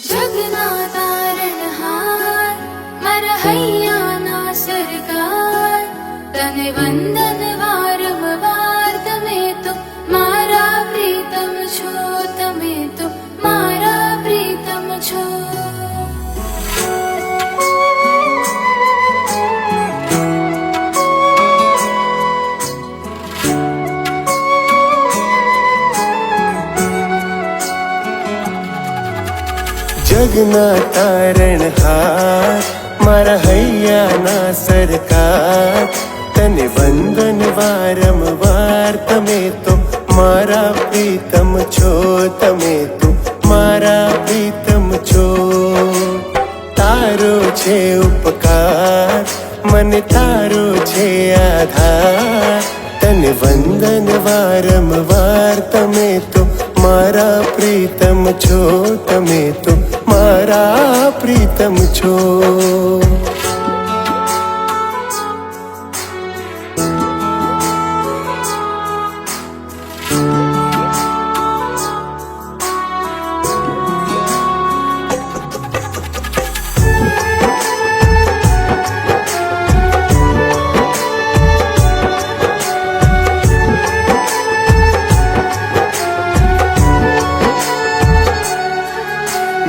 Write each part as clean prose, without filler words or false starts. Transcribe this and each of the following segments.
જગના તારણહાર મારા હૈયાના સરકાર, તને વંદન વારંવાર, તમે તો મારા પ્રીતમ છો, તમે તો મારા પ્રીતમ છો. જગના તારણહાર મારા હૈયાના સરકાર, તને વંદન વારંવાર, તમે તો મારા પ્રીતમ છો, તમે તો મારા પ્રીતમ છો. તારો છે ઉપકાર, મને તારો છે આધાર, તને વંદન વારંવાર, તમે તો મારા પ્રીતમ છો, તમે તો મારા પ્રીતમ છો.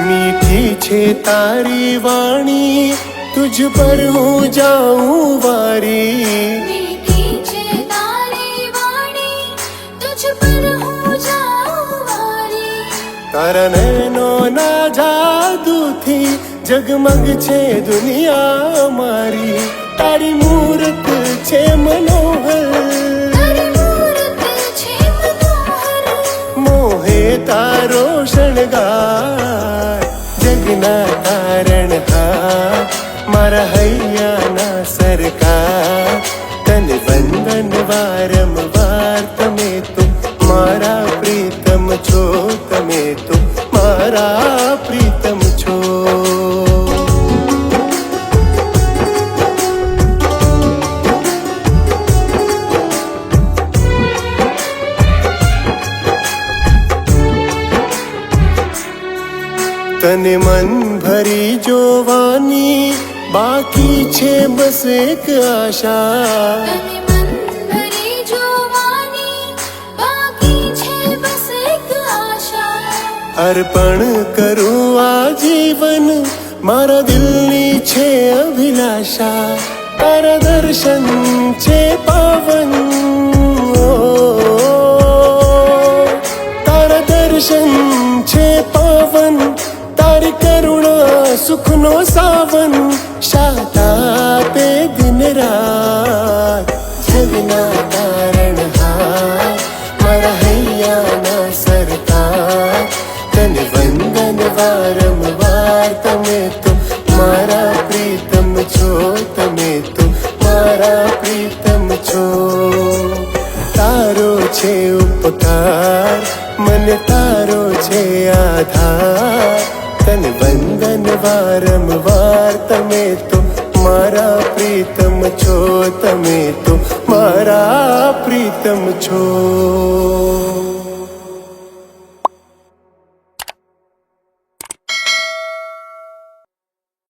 मीठी छे तारी वाणी, तुझ पर हूँ जाऊं वारी. મીઠી છે તારી વાણી, તુજ પર હું જાઉં વારી. તારા નૈનોના જાદુથી જગમગ છે દુનિયા મારી, તારી મૂરત છે મનોહર, તારી મૂરત છે મનોહર, મોહે તારો શણગાર. જગના તારણહાર મારા હૈયાના સરકાર, તને વંદન વારંવાર, તમે તો મારા પ્રીતમ છો, તમે તો મારા પ્રીતમ છો. તને મન ભરી જોવાની બાકી છે બસ એક આશા, તને મન ભરી જોવાની બાકી છે બસ એક આશા. અર્પણ કરું આ જીવન, મારા દિલની છે અભિલાષા, તારા દર્શન છે પાવન, તારા દર્શન છે પાવન, તારી કરુણા સુખનો સાવન, શાતા પે દિન રાત. જગના તારણહાર મારા હૈયાના સરકાર, તને વંદન વારંવાર, તમે તો મારા પ્રીતમ છો, તમે તો મારા પ્રીતમ છો. તારો છે ઉપકાર, મને તારો છે આધાર, તને વંદન વારંવાર, તમે તો મારા પ્રીતમ છો, તમે તો મારા પ્રીતમ છો.